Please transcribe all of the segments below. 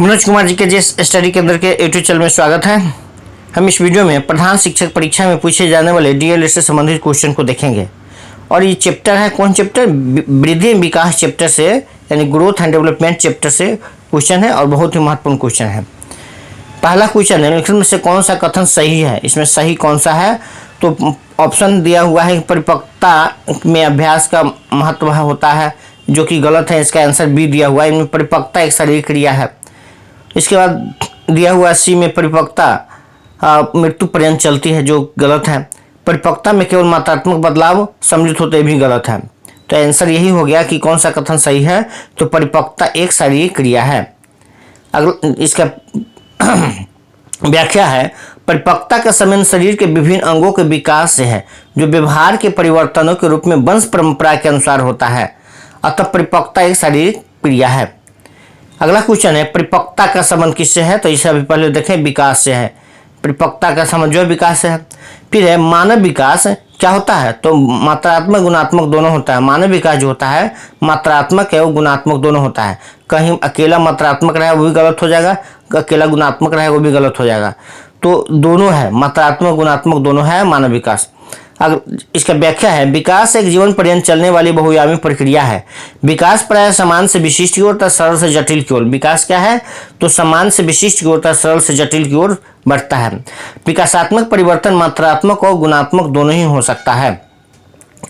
मनोज कुमार जी के जिस स्टडी केंद्र के यूट्यूब चैनल में स्वागत है। हम इस वीडियो में प्रधान शिक्षक परीक्षा में पूछे जाने वाले डीएलएड से संबंधित क्वेश्चन को देखेंगे। और ये चैप्टर है, कौन चैप्टर? वृद्धि एवं विकास चैप्टर से, यानी ग्रोथ एंड डेवलपमेंट चैप्टर से क्वेश्चन है और बहुत ही महत्वपूर्ण क्वेश्चन है। पहला क्वेश्चन है, निम्नलिखित में से कौन सा कथन सही है? इसमें सही कौन सा है? तो ऑप्शन दिया हुआ है, परिपक्वता में अभ्यास का महत्व होता है, जो कि गलत है। इसका आंसर बी दिया हुआ है, इनमें परिपक्वता एक शारीरिक क्रिया है। इसके बाद दिया हुआ सी में परिपक्वता मृत्यु पर्यंत चलती है, जो गलत है। परिपक्वता में केवल मात्रात्मक बदलाव सम्मिलित होते भी गलत है। तो आंसर यही हो गया कि कौन सा कथन सही है, तो परिपक्वता एक शारीरिक क्रिया है। अगला इसका व्याख्या है, परिपक्वता का संबंध शरीर के विभिन्न अंगों के विकास से है, जो व्यवहार के परिवर्तनों के रूप में वंश परंपरा के अनुसार होता है। अतः परिपक्वता एक शारीरिक क्रिया है। अगला क्वेश्चन है, परिपक्वता का संबंध किससे है? तो इसे अभी पहले देखें, विकास से है। परिपक्वता का संबंध जो विकास से है। फिर है मानव विकास क्या होता है? तो मात्रात्मक गुणात्मक दोनों होता है। मानव विकास जो होता है मात्रात्मक है, वो गुणात्मक दोनों होता है। कहीं अकेला मात्रात्मक रहे वो भी गलत हो जाएगा, अकेला गुणात्मक रहे वो भी गलत हो जाएगा। तो दोनों है, मात्रात्मक गुणात्मक दोनों है मानव विकास। अगर इसका व्याख्या है, विकास एक जीवन पर्यंत चलने वाली बहुआयामी प्रक्रिया है। विकास प्राय समान से विशिष्ट की ओर तथा सरल से जटिल की ओर। विकास क्या है? तो समान से विशिष्ट की ओर तथा सरल से जटिल की ओर बढ़ता है। विकासात्मक परिवर्तन मात्रात्मक और गुणात्मक दोनों ही हो सकता है।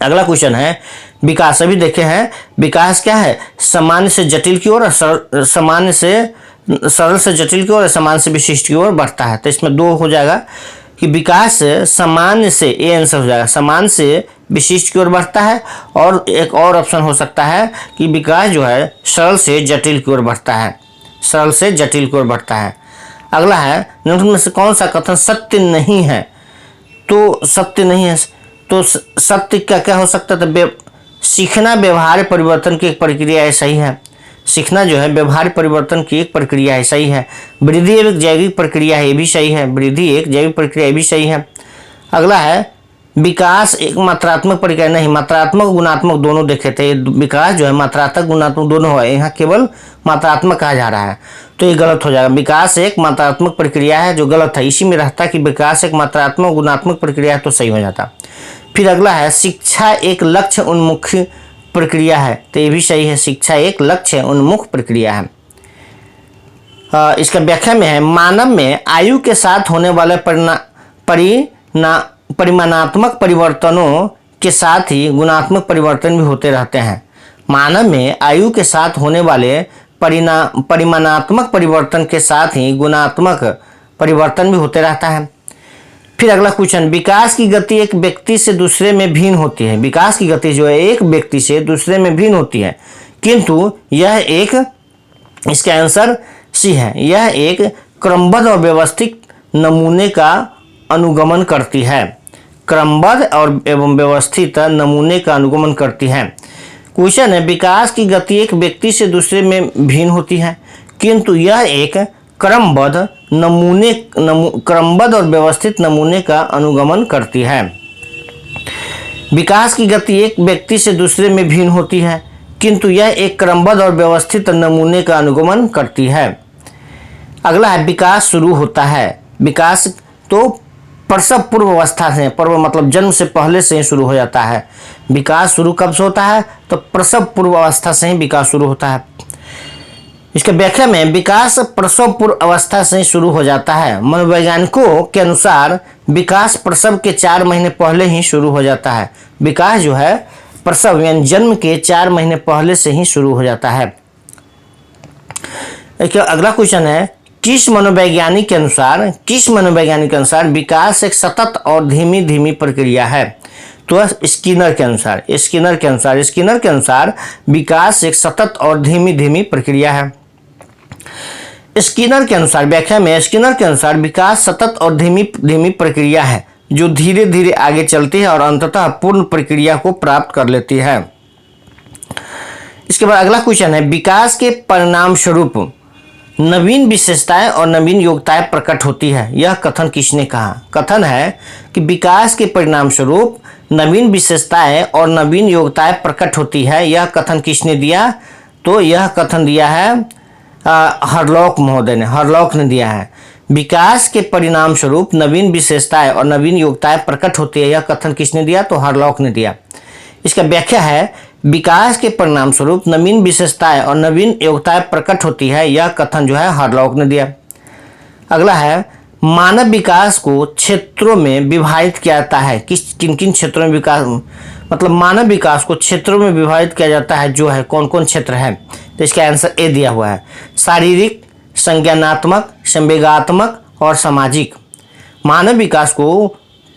अगला क्वेश्चन है, विकास अभी देखे हैं, विकास क्या है? सामान्य से जटिल की ओर, सामान्य से सरल से जटिल की ओर, सामान्य से विशिष्ट की ओर बढ़ता है। तो इसमें दो हो जाएगा कि विकास सामान्य से, ए आंसर हो जाएगा, सामान्य से विशिष्ट की ओर बढ़ता है। और एक और ऑप्शन हो सकता है कि विकास जो है सरल से जटिल की ओर बढ़ता है, सरल से जटिल की ओर बढ़ता है। अगला है, निम्नलिखित में से कौन सा कथन सत्य नहीं है? तो सत्य नहीं है, तो सत्य क्या क्या हो सकता है? तो सीखना व्यवहार परिवर्तन की एक प्रक्रिया है, सही है। सीखना जो है व्यवहार परिवर्तन की एक प्रक्रिया है, सही है। वृद्धि एक जैविक प्रक्रिया है, ये भी सही है। वृद्धि एक जैविक प्रक्रिया, ये भी सही है। अगला है, विकास एक मात्रात्मक प्रक्रिया नहीं, मात्रात्मक गुणात्मक दोनों देखे थे। विकास जो है मात्रात्मक गुणात्मक दोनों है, यहाँ केवल मात्रात्मक कहा जा रहा है, तो ये गलत हो जाएगा। विकास एक मात्रात्मक प्रक्रिया है, जो गलत है। इसी में रहता कि विकास एक मात्रात्मक गुणात्मक प्रक्रिया है, तो सही हो जाता। फिर अगला है, शिक्षा एक लक्ष्य उन्मुख प्रक्रिया है, तो ये भी सही है। शिक्षा एक लक्ष्य उन्मुख प्रक्रिया है। इसका व्याख्या में है, मानव में आयु के साथ होने वाले परिमाणात्मक परिवर्तनों के साथ ही गुणात्मक परिवर्तन भी होते रहते हैं। मानव में आयु के साथ होने वाले परिमाणात्मक परिवर्तन के साथ ही गुणात्मक परिवर्तन भी होते रहता है। फिर अगला क्वेश्चन, विकास की गति एक व्यक्ति से दूसरे में भिन्न होती है। विकास की गति जो है एक व्यक्ति से दूसरे में भिन्न होती है, किंतु यह एक, इसका आंसर सी है, यह एक क्रमबद्ध और व्यवस्थित नमूने का अनुगमन करती है। क्रमबद्ध और एवं व्यवस्थित नमूने का अनुगमन करती है। क्वेश्चन है, विकास की गति एक व्यक्ति से दूसरे में भिन्न होती है, किंतु यह एक क्रमबद्ध और व्यवस्थित नमूने का अनुगमन करती है। विकास की गति एक व्यक्ति से दूसरे में भिन्न होती है, किंतु यह एक क्रमबद्ध और व्यवस्थित नमूने का अनुगमन करती है। अगला है, विकास शुरू होता है। विकास तो प्रसव पूर्व अवस्था से, पूर्व मतलब जन्म से पहले से ही शुरू हो जाता है। विकास शुरू कब से होता है? तो प्रसव पूर्व अवस्था से ही विकास शुरू होता है। इसके व्याख्या में, विकास प्रसव पूर्व अवस्था से शुरू हो जाता है। मनोवैज्ञानिकों के अनुसार विकास प्रसव के 4 महीने पहले ही शुरू हो जाता है। विकास जो है प्रसव यानी जन्म के 4 महीने पहले से ही शुरू हो जाता है। अगला क्वेश्चन है, किस मनोवैज्ञानिक के अनुसार विकास एक सतत और धीमी धीमी प्रक्रिया है? तो स्किनर के अनुसार विकास एक सतत और धीमी धीमी प्रक्रिया है। स्किनर के अनुसार, व्याख्या में, स्किनर के अनुसार विकास सतत और धीमी धीमी प्रक्रिया है, जो धीरे धीरे आगे चलती है और अंततः पूर्ण प्रक्रिया को प्राप्त कर लेती है। इसके बाद अगला क्वेश्चन है, विकास के परिणाम स्वरूप नवीन विशेषताएं और नवीन योग्यताएं प्रकट होती है। यह कथन किसने कहा? कथन है कि विकास के परिणाम स्वरूप नवीन विशेषताएं और नवीन योग्यताएं प्रकट होती है। यह कथन किसने दिया? तो यह कथन दिया है हरलॉक ने दिया है। विकास के परिणाम स्वरूप नवीन विशेषताएं और नवीन योग्यताएं प्रकट होती है, यह कथन किसने दिया? तो हरलॉक ने दिया। इसका व्याख्या है, विकास के परिणाम स्वरूप नवीन विशेषताएं और नवीन योग्यताएं प्रकट होती है, यह कथन जो है हरलॉक ने दिया। अगला है, मानव विकास को क्षेत्रों में विभाजित किया जाता है। किन किन क्षेत्रों में विकास, मतलब मानव विकास को क्षेत्रों में विभाजित किया जाता है, जो है कौन कौन क्षेत्र है? तो इसका आंसर ए दिया हुआ है, शारीरिक, संज्ञानात्मक, संवेगात्मक और सामाजिक। मानव विकास को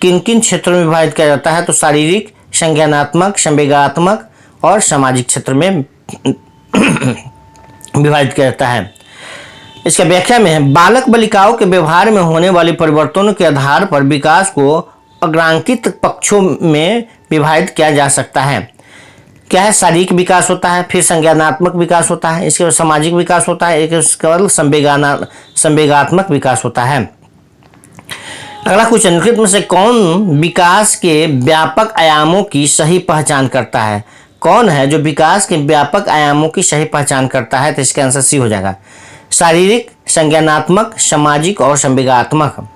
किन किन क्षेत्रों में विभाजित किया जाता है? तो शारीरिक, संज्ञानात्मक, संवेगात्मक और सामाजिक क्षेत्र में विभाजित किया जाता है। इसका व्याख्या में है, बालक बालिकाओं के व्यवहार में होने वाले परिवर्तनों के आधार पर विकास को अग्रांकित पक्षों में विभाजित किया जा सकता है। क्या है? शारीरिक विकास होता है, फिर संज्ञानात्मक विकास होता है, इसके बाद सामाजिक विकास होता है, इसके बाद संवेगात्मक विकास होता है। अगला क्वेश्चन, निम्नलिखित में से कौन विकास के व्यापक आयामों की सही पहचान करता है? कौन है जो विकास के व्यापक आयामों की सही पहचान करता है? तो इसका आंसर सी हो जाएगा, शारीरिक, संज्ञानात्मक, सामाजिक और संवेगात्मक।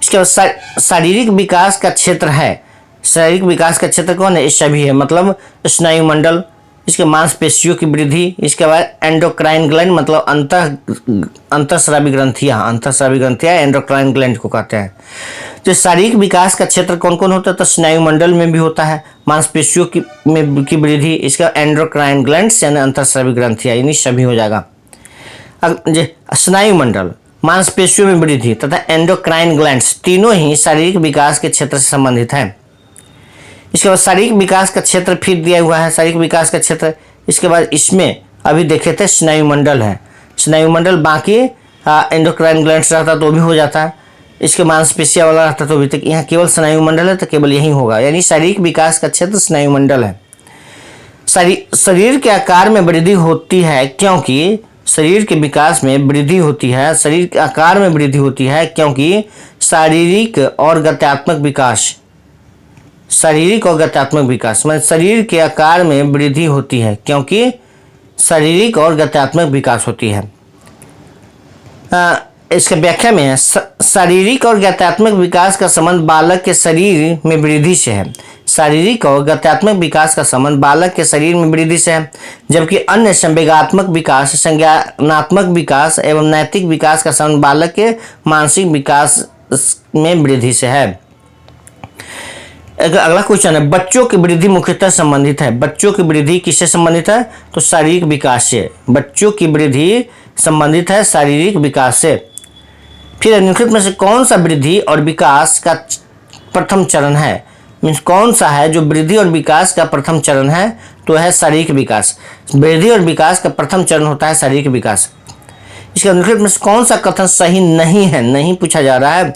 इसके बाद शारीरिक विकास का क्षेत्र है, शारीरिक विकास का क्षेत्र कौन है? ये सभी है, मतलब स्नायुमंडल, इसके मांसपेशियों की वृद्धि, इसके बाद एंडोक्राइन ग्लैंड, मतलब अंतःस्रावी ग्रंथियां एंडोक्राइन ग्लैंड को कहते हैं। तो शारीरिक विकास का क्षेत्र कौन कौन होता है? तो स्नायुमंडल में भी होता है, मांसपेशियों की वृद्धि, इसका एंडोक्राइन ग्लैंड यानी अंतःस्रावी ग्रंथियां, यानी सभी हो जाएगा। स्नायुमंडल, मांसपेशियों में वृद्धि तथा एंडोक्राइन ग्लैंड्स तीनों ही शारीरिक विकास के क्षेत्र से संबंधित हैं। इसके बाद शारीरिक विकास का क्षेत्र फिर दिया हुआ है, शारीरिक विकास का क्षेत्र। इसके बाद इसमें अभी देखे थे स्नायुमंडल है, स्नायुमंडल, बाकी एंडोक्राइन ग्लैंड्स रहता तो भी हो जाता है, इसके मांसपेशियां वाला रहता तो भी तक, यहाँ केवल स्नायुमंडल है तो केवल यही होगा, यानी शारीरिक विकास का क्षेत्र स्नायुमंडल है। शरीर के आकार में वृद्धि होती है क्योंकि शरीर के विकास में वृद्धि होती है, शरीर के आकार में वृद्धि होती है क्योंकि शारीरिक और गत्यात्मक विकास, मतलब शरीर के आकार में वृद्धि होती है क्योंकि शारीरिक और गत्यात्मक विकास होती है। इसके व्याख्या में है, शारीरिक और गत्यात्मक विकास का संबंध बालक के शरीर में वृद्धि से है। शारीरिक और गत्यात्मक विकास का संबंध बालक के शरीर में वृद्धि से है, जबकि अन्य संवेगात्मक विकास, संज्ञानात्मक विकास एवं नैतिक विकास का संबंध बालक के मानसिक विकास में वृद्धि से है। अगला क्वेश्चन है, बच्चों की वृद्धि मुख्यतः संबंधित है। बच्चों की वृद्धि किससे संबंधित है? तो शारीरिक विकास से। बच्चों की वृद्धि संबंधित है शारीरिक विकास से। फिर निम्नलिखित में से कौन सा वृद्धि और विकास का प्रथम चरण है? मीन्स कौन सा है जो वृद्धि और विकास का प्रथम चरण है? तो है शारीरिक विकास। वृद्धि और विकास का प्रथम चरण होता है शारीरिक विकास। इसके निम्नलिखित में से कौन सा कथन सही नहीं है? नहीं पूछा जा रहा है,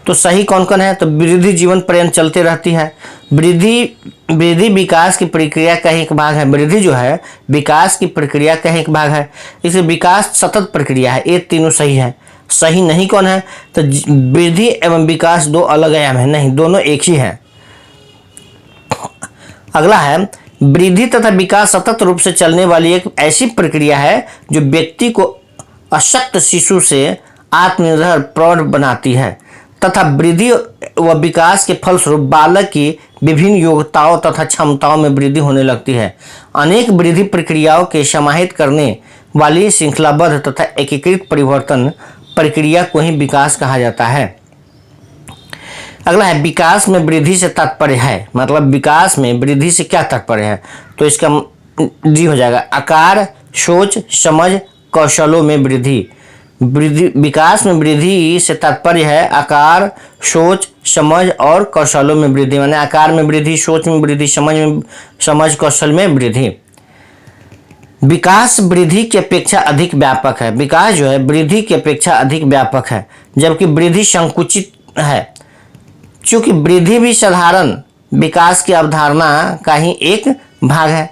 तो सही कौन कौन है? तो वृद्धि जीवन पर्यंत चलते रहती है। वृद्धि विकास की प्रक्रिया का एक भाग है। वृद्धि जो है विकास की प्रक्रिया का एक भाग है, इसलिए विकास सतत प्रक्रिया है। ये तीनों सही है। सही नहीं कौन है? तो वृद्धि एवं विकास दो अलग आयाम है, नहीं, दोनों एक ही है। अगला है, वृद्धि तथा विकास सतत रूप से चलने वाली एक ऐसी प्रक्रिया है जो व्यक्ति को अशक्त शिशु से आत्मनिर्भर प्रौढ़ बनाती है तथा वृद्धि व विकास के फलस्वरूप बालक की विभिन्न योग्यताओं तथा क्षमताओं में वृद्धि होने लगती है। अनेक वृद्धि प्रक्रियाओं के समाहित करने वाली श्रृंखलाबद्ध तथा एकीकृत परिवर्तन प्रक्रिया को ही विकास कहा जाता है। अगला है, विकास में वृद्धि से तात्पर्य है, मतलब विकास में वृद्धि से क्या तात्पर्य है? तो इसका डी हो जाएगा, आकार, सोच, समझ, कौशलों में वृद्धि। विकास में वृद्धि से तात्पर्य है आकार, सोच, समझ और कौशलों में वृद्धि, माने आकार में वृद्धि, सोच में वृद्धि, समझ कौशल में वृद्धि। विकास वृद्धि की अपेक्षा अधिक व्यापक है। विकास जो है वृद्धि की अपेक्षा अधिक व्यापक है, जबकि वृद्धि संकुचित है। चूंकि वृद्धि भी साधारण विकास की अवधारणा का ही एक भाग है,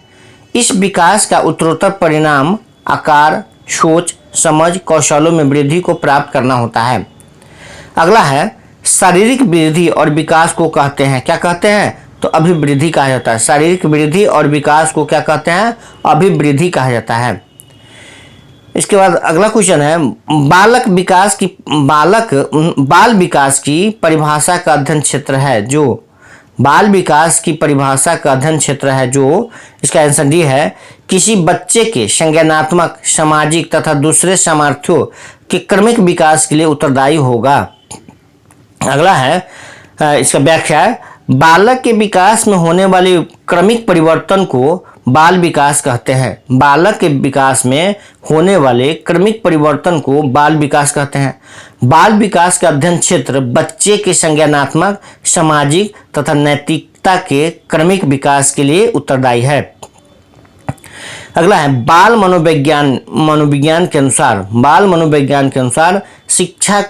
इस विकास का उत्तरोत्तर परिणाम आकार, सोच, समझ, कौशलों में वृद्धि को प्राप्त करना होता है। अगला है, शारीरिक वृद्धि और विकास को कहते हैं, क्या कहते हैं? तो अभिवृद्धि कहा जाता है। शारीरिक वृद्धि और विकास को क्या कहते हैं? अभिवृद्धि कहा जाता है। इसके बाद अगला क्वेश्चन है, बाल विकास की परिभाषा का अध्ययन क्षेत्र है जो बाल विकास की परिभाषा का अध्ययन क्षेत्र है जो इसका आंसर डी है, किसी बच्चे के संज्ञानात्मक, सामाजिक तथा दूसरे सामर्थ्यों के क्रमिक विकास के लिए उत्तरदायी होगा। अगला है इसका व्याख्या है, बालक के विकास में होने वाले क्रमिक परिवर्तन को बाल विकास कहते हैं। बालक के विकास में होने वाले क्रमिक परिवर्तन को बाल विकास कहते हैं। बाल विकास का अध्ययन क्षेत्र बच्चे के संज्ञानात्मक, सामाजिक तथा नैतिकता के क्रमिक विकास के लिए उत्तरदायी है। अगला है, बाल मनोविज्ञान के अनुसार शिक्षा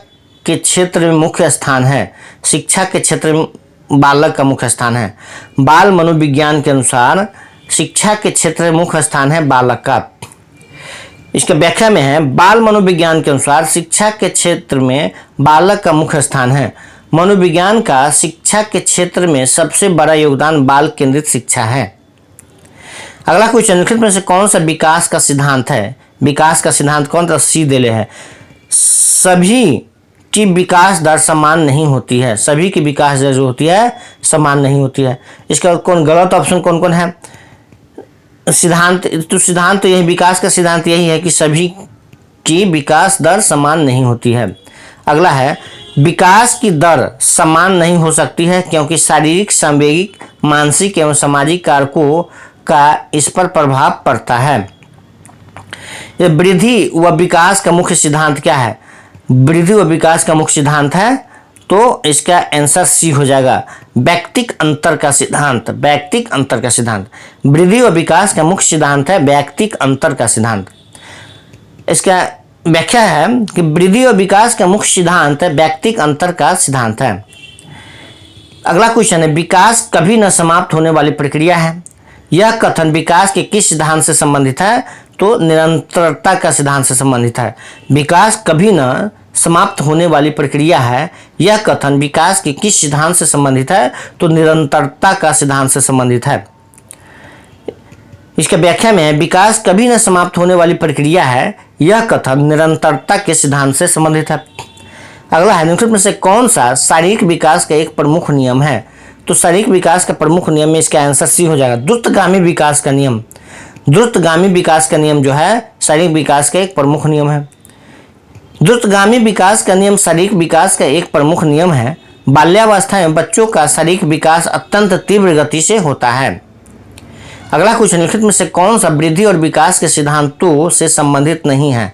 के क्षेत्र में मुख्य स्थान है। शिक्षा के क्षेत्र में बालक का मुख्य स्थान है। बाल मनोविज्ञान के अनुसार शिक्षा के क्षेत्र में मुख्य स्थान है बालक का। इसके व्याख्या में है, बाल मनोविज्ञान के अनुसार शिक्षा के क्षेत्र में बालक का मुख्य स्थान है। मनोविज्ञान का शिक्षा के क्षेत्र में सबसे बड़ा योगदान बाल केंद्रित शिक्षा है। अगला क्वेश्चन, निम्नलिखित में से कौन सा विकास का सिद्धांत है? विकास का सिद्धांत कौन सा? सी देले है, सभी की विकास दर समान नहीं होती है। सभी की विकास दर जो होती है समान नहीं होती है। इसका कौन गलत ऑप्शन कौन कौन है? सिद्धांत तो यही, विकास का सिद्धांत यही है कि सभी की विकास दर समान नहीं होती है। अगला है, विकास की दर समान नहीं हो सकती है क्योंकि शारीरिक, सांवेगिक, मानसिक एवं सामाजिक कारकों का इस पर प्रभाव पड़ता है। ये वृद्धि व विकास का मुख्य सिद्धांत क्या है? वृद्धि व विकास का मुख्य सिद्धांत है तो इसका आंसर सी हो जाएगा, वैयक्तिक अंतर का सिद्धांत। वैयक्तिक अंतर का सिद्धांत वृद्धि व विकास का मुख्य सिद्धांत है, वैयक्तिक अंतर का सिद्धांत। इसका व्याख्या है कि वृद्धि व विकास का मुख्य सिद्धांत वैयक्तिक अंतर का सिद्धांत है। अगला क्वेश्चन है, विकास कभी न समाप्त होने वाली प्रक्रिया है। यह कथन विकास के किस सिद्धांत से संबंधित है? तो निरंतरता का सिद्धांत से संबंधित है। विकास कभी न समाप्त होने वाली प्रक्रिया है, यह कथन विकास के किस सिद्धांत से संबंधित है? तो निरंतरता का सिद्धांत से संबंधित है। इसका व्याख्या में है, विकास कभी न समाप्त होने वाली प्रक्रिया है, यह कथन निरंतरता के सिद्धांत से संबंधित है। अगला है, निम्नलिखित में से कौन सा शारीरिक विकास का एक प्रमुख नियम है? तो शारीरिक विकास का प्रमुख नियम में इसका आंसर सी हो जाएगा, द्रुतगामी विकास का नियम। द्रुतगामी विकास का नियम जो है शारीरिक विकास का एक प्रमुख नियम है। द्रुतगामी विकास का नियम शारीरिक विकास का एक प्रमुख नियम है। बाल्यावस्था में बच्चों का शारीरिक विकास अत्यंत तीव्र गति से होता है। अगला क्वेश्चन, निम्नलिखित में से कौन सा वृद्धि और विकास के सिद्धांतों से संबंधित नहीं है?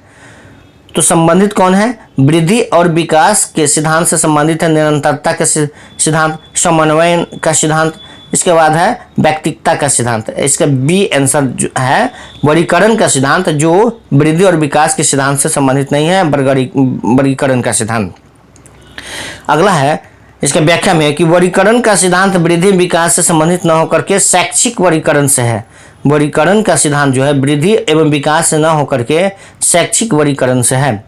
तो संबंधित कौन है? वृद्धि और विकास के सिद्धांत से संबंधित है निरंतरता का सिद्धांत, समन्वय का सिद्धांत, इसके बाद है व्यक्तिकता का सिद्धांत। इसका बी आंसर जो है वर्गीकरण का सिद्धांत, जो वृद्धि और विकास के सिद्धांत से संबंधित नहीं है, वर्गीकरण का सिद्धांत। अगला है, इसका व्याख्या में है कि वर्गीकरण का सिद्धांत वृद्धि विकास से संबंधित न होकर के शैक्षिक वर्गीकरण से है। वर्गीकरण का सिद्धांत जो है वृद्धि एवं विकास से न होकर के शैक्षिक वर्गीकरण से है।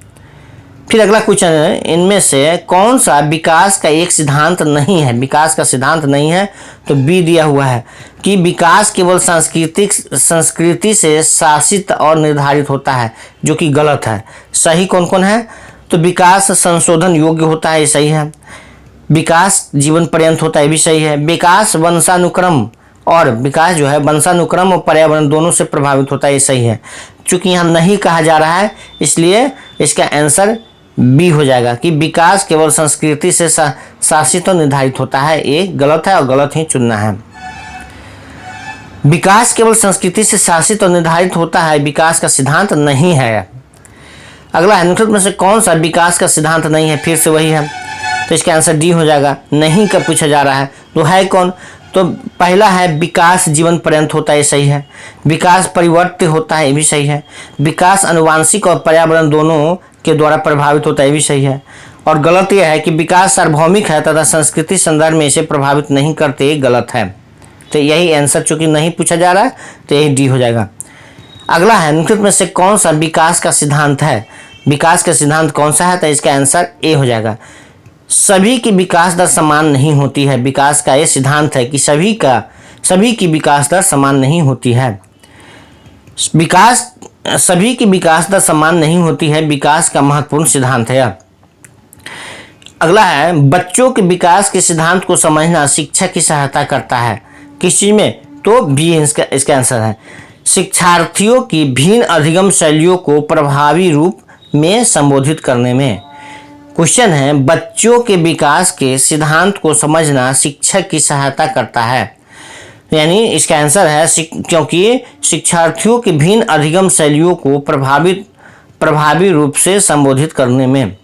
फिर अगला क्वेश्चन है, इनमें से कौन सा विकास का एक सिद्धांत नहीं है? विकास का सिद्धांत नहीं है तो बी दिया हुआ है कि विकास केवल संस्कृति से शासित और निर्धारित होता है, जो कि गलत है। सही कौन कौन है? तो विकास संशोधन योग्य होता है, ये सही है। विकास जीवन पर्यंत होता है, ये भी सही है। विकास वंशानुक्रम जो है वंशानुक्रम और पर्यावरण दोनों से प्रभावित होता है, ये सही है। चूंकि यहाँ नहीं कहा जा रहा है इसलिए इसका आंसर बी हो जाएगा कि विकास केवल संस्कृति से शासित और निर्धारित होता है, ये गलत है और गलत ही चुनना है। विकास केवल संस्कृति से शासित और निर्धारित होता है, विकास का सिद्धांत नहीं है। अगला है, निम्नलिखित में से कौन सा विकास का सिद्धांत नहीं है? फिर से वही है, तो इसका आंसर डी हो जाएगा। नहीं का पूछा जा रहा है तो है कौन? तो पहला है विकास जीवन पर्यंत होता है, ये सही है। विकास परिवर्त्य होता है, ये भी सही है। विकास आनुवांशिक और पर्यावरण दोनों के द्वारा प्रभावित होता है, ये भी सही है। और गलत यह है कि विकास सार्वभौमिक है तथा संस्कृति संदर्भ में इसे प्रभावित नहीं करते, ये गलत है। तो यही आंसर चूंकि नहीं पूछा जा रहा है तो यही डी हो जाएगा। अगला है, निम्नलिखित में से कौन सा विकास का सिद्धांत है? विकास का सिद्धांत कौन सा है? तो इसका आंसर ए हो जाएगा, सभी की विकास दर समान नहीं होती है। विकास का ये सिद्धांत है कि सभी की विकास दर समान नहीं होती है। विकास सभी की विकास दर समान नहीं होती है, विकास का महत्वपूर्ण सिद्धांत है। अगला है, बच्चों के विकास के सिद्धांत को समझना शिक्षा की सहायता करता है। किस चीज में? तो बी इसका आंसर है। शिक्षार्थियों की भिन्न अधिगम शैलियों को प्रभावी रूप में संबोधित करने में। क्वेश्चन है, बच्चों के विकास के सिद्धांत को समझना शिक्षक की सहायता करता है, यानी इसका आंसर है क्योंकि शिक्षार्थियों की भिन्न अधिगम शैलियों को प्रभावी रूप से संबोधित करने में।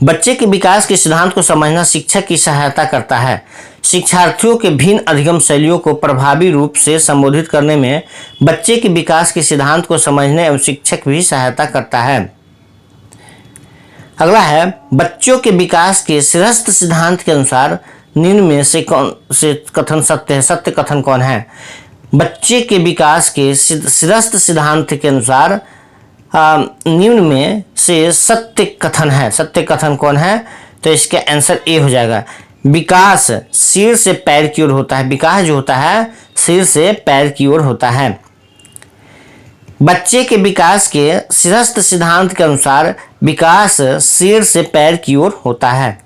बच्चे के विकास के सिद्धांत को समझना शिक्षक की सहायता करता है। शिक्षार्थियों के भिन्न अधिगम शैलियों को प्रभावी रूप से संबोधित करने में बच्चे के विकास के सिद्धांत को समझने एवं शिक्षक भी सहायता करता है। अगला है, बच्चों के विकास के श्रेष्ठ सिद्धांत के अनुसार निम्न में से कौन से कथन सत्य है? सत्य कथन कौन है? बच्चे के विकास के श्रेष्ठ सिद्धांत के अनुसार निम्न में से सत्य कथन है। सत्य कथन कौन है? तो इसका आंसर ए हो जाएगा। विकास सिर से पैर की ओर होता है। विकास जो होता है सिर से पैर की ओर होता है। बच्चे के विकास के श्रेष्ठ सिद्धांत के अनुसार विकास सिर से पैर की ओर होता है।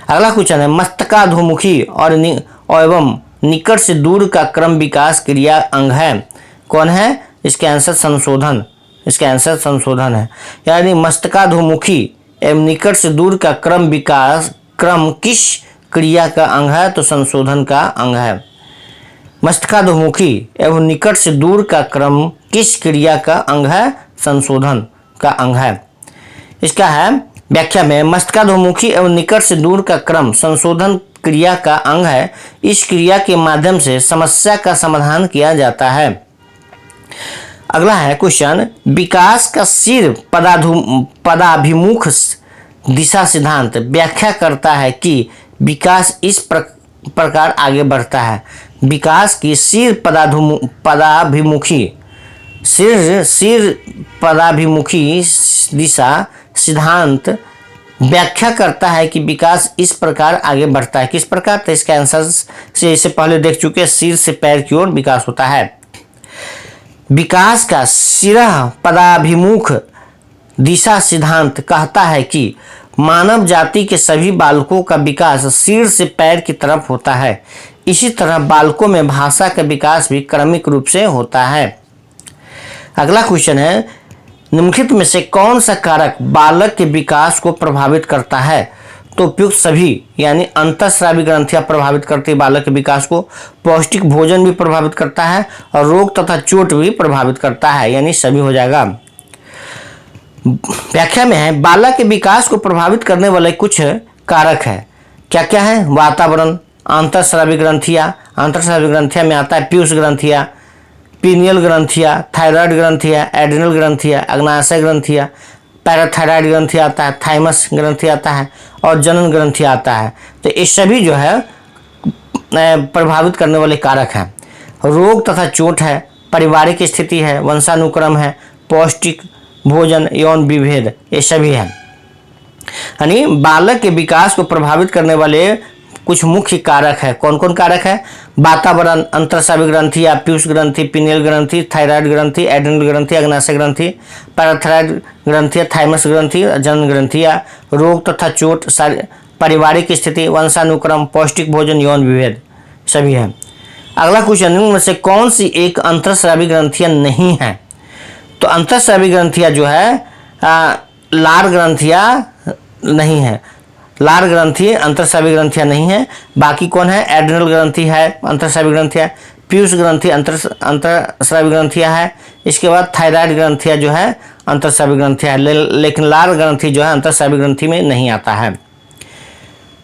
अगला क्वेश्चन है, मस्तकाधोमुखी और एवं निकट से दूर का क्रम विकास क्रिया अंग है। कौन है? इसके आंसर संशोधन। इसका आंसर संशोधन है, यानी मस्तकाधोमुखी एवं निकट से दूर का क्रम किस क्रिया का अंग है? तो संशोधन का अंग है। मस्तकाधोमुखी एवं निकट से दूर का क्रम किस क्रिया का अंग है? संशोधन का अंग है। इसका है व्याख्या में, मस्तकाधोमुखी एवं निकट से दूर का क्रम संशोधन क्रिया का अंग है। इस क्रिया के माध्यम से समस्या का समाधान किया जाता है। अगला है क्वेश्चन, विकास का सिर पदाभिमुख दिशा सिद्धांत व्याख्या करता है कि विकास इस प्रकार आगे बढ़ता है। विकास की सिर पदाभिमुखी दिशा सिद्धांत व्याख्या करता है कि विकास इस प्रकार आगे बढ़ता है। किस प्रकार? तो इसका आंसर से इससे पहले देख चुके हैं, सिर से पैर की ओर विकास होता है। विकास का सिरः पदाभिमुख दिशा सिद्धांत कहता है कि मानव जाति के सभी बालकों का विकास सिर से पैर की तरफ होता है। इसी तरह बालकों में भाषा का विकास भी क्रमिक रूप से होता है। अगला क्वेश्चन है, निम्नलिखित में से कौन सा कारक बालक के विकास को प्रभावित करता है? तो उपयुक्त सभी, यानी अंतःस्रावी ग्रंथियां प्रभावित करती है बालक के विकास को। पौष्टिक भोजन भी प्रभावित करता है और रोग तथा चोट भी प्रभावित करता है, यानी सभी हो जाएगा। व्याख्या में है, बालक के विकास को प्रभावित करने वाले कुछ कारक है। क्या क्या है? वातावरण, अंतःस्रावी ग्रंथियां। अंतःस्रावी ग्रंथियां में आता है पीयूष ग्रंथियां, पीनियल ग्रंथियां, थायराइड ग्रंथियां, एड्रिनल ग्रंथियां, अग्नाशय ग्रंथियां, पैराथायराइड ग्रंथि आता है, थाइमस ग्रंथि आता है और जनन ग्रंथि आता है। तो ये सभी जो है प्रभावित करने वाले कारक हैं। रोग तथा चोट है, पारिवारिक स्थिति है, वंशानुक्रम है, पौष्टिक भोजन, यौन विभेद, ये सभी हैं। यानी बालक के विकास को प्रभावित करने वाले कुछ मुख्य कारक है। कौन कौन कारक है? वातावरण, अंतःस्रावी ग्रंथि या पीयूष ग्रंथि, पिनियल ग्रंथि, थायराइड ग्रंथि, एड्रिनल ग्रंथि, अग्नाशय ग्रंथि, पैराथायराइड ग्रंथि, थाइमस ग्रंथि, जनन ग्रंथि, रोग तथा चोट, पारिवारिक स्थिति, वंशानुक्रम, पौष्टिक भोजन, यौन विभेद, सभी है। अगला क्वेश्चन, इनमें से कौन सी एक अंतःस्रावी ग्रंथियां नहीं है? तो अंतःस्रावी ग्रंथियां जो है लार ग्रंथियां नहीं है। लार ग्रंथि अंतःस्रावी ग्रंथियां नहीं है। बाकी कौन है? एड्रिनल ग्रंथि है, अंतःस्रावी ग्रंथियां, पीयूष ग्रंथि अंतःस्रावी ग्रंथियां है। इसके बाद थायराइड ग्रंथियां जो है अंतःस्रावी ग्रंथियां है, लेकिन लार ग्रंथि जो है अंतःस्रावी ग्रंथि में नहीं आता है।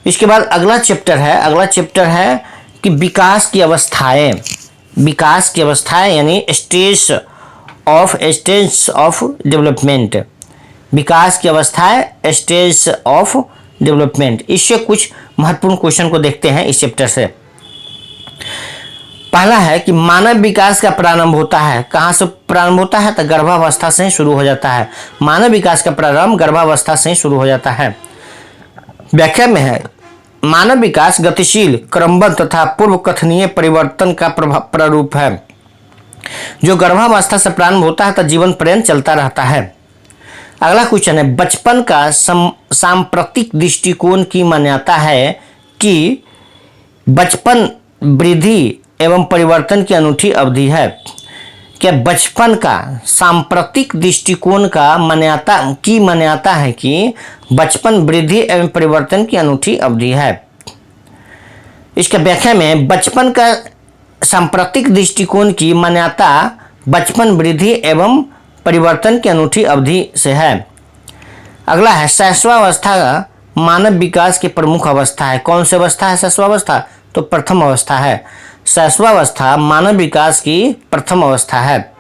इसके बाद अगला चैप्टर है कि विकास की अवस्थाएं। विकास की अवस्थाएं यानी स्टेज ऑफ डेवलपमेंट। विकास की अवस्थाएं, स्टेज ऑफ डेवलपमेंट। इससे कुछ महत्वपूर्ण क्वेश्चन को देखते हैं इस चैप्टर से। पहला है कि मानव विकास का प्रारंभ होता है। कहाँ से प्रारंभ होता है? तो गर्भावस्था से शुरू हो जाता है। मानव विकास का प्रारंभ गर्भावस्था से शुरू हो जाता है। व्याख्या में है, मानव विकास गतिशील, क्रमबद्ध तथा पूर्व कथनीय परिवर्तन का प्रारूप है। जो गर्भावस्था से प्रारंभ होता है तो जीवन पर्यंत चलता रहता है। अगला क्वेश्चन है, बचपन का सांप्रतिक दृष्टिकोण की मान्यता है कि बचपन वृद्धि एवं परिवर्तन की अनूठी अवधि है। क्या बचपन का सांप्रतिक दृष्टिकोण का मान्यता है कि बचपन वृद्धि एवं परिवर्तन की अनूठी अवधि है। इसका व्याख्या में बचपन का सांप्रतिक दृष्टिकोण की मान्यता बचपन वृद्धि एवं परिवर्तन की अनूठी अवधि से है। अगला है, शैशवावस्था मानव विकास की प्रमुख अवस्था है। कौन सी अवस्था है शैशवावस्था? तो प्रथम अवस्था है। शैशवावस्था मानव विकास की प्रथम अवस्था है।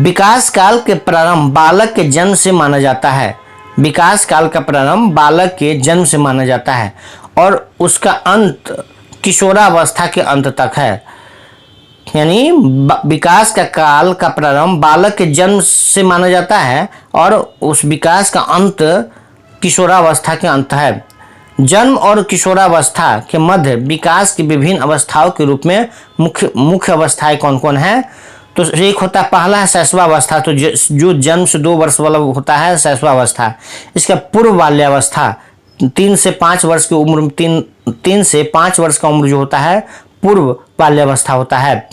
विकास काल के प्रारंभ बालक के जन्म से माना जाता है। विकास काल का प्रारंभ बालक के जन्म से माना जाता है और उसका अंत किशोरावस्था के अंत तक है। यानी विकास का काल का प्रारंभ बालक के जन्म से माना जाता है और उस विकास का अंत किशोरावस्था के अंत है। जन्म और किशोरावस्था के मध्य विकास की विभिन्न अवस्थाओं के रूप में मुख्य अवस्थाएं कौन कौन है? तो एक होता है, पहला है शैशवावस्था, तो जो जन्म से 2 वर्ष वाला होता है शैशवावस्था। इसका पूर्व बाल्यावस्था 3 से 5 वर्ष की उम्र, 3 से 5 वर्ष का उम्र जो होता है पूर्व बाल्यावस्था होता है।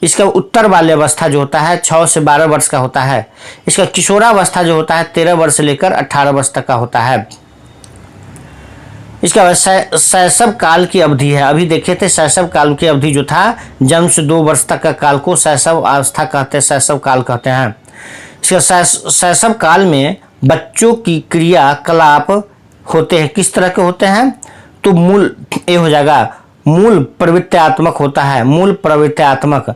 इसका उत्तर बाल्यावस्था जो होता है 6 से 12 वर्ष का होता है। इसका किशोरावस्था जो होता है 13 वर्ष से लेकर 18 वर्ष तक का होता है। इसका शैशव काल की अवधि है। अभी देखे थे शैशव काल की अवधि जो था जन्म से 2 वर्ष तक का काल को शैशव अवस्था कहते हैं, शैशव काल कहते हैं। इसका शैशव काल में बच्चों की क्रियाकलाप होते हैं, किस तरह के होते हैं? तो मूल ये हो जाएगा, मूल प्रवृत्त्यात्मक होता है। मूल प्रवृत्त्यात्मक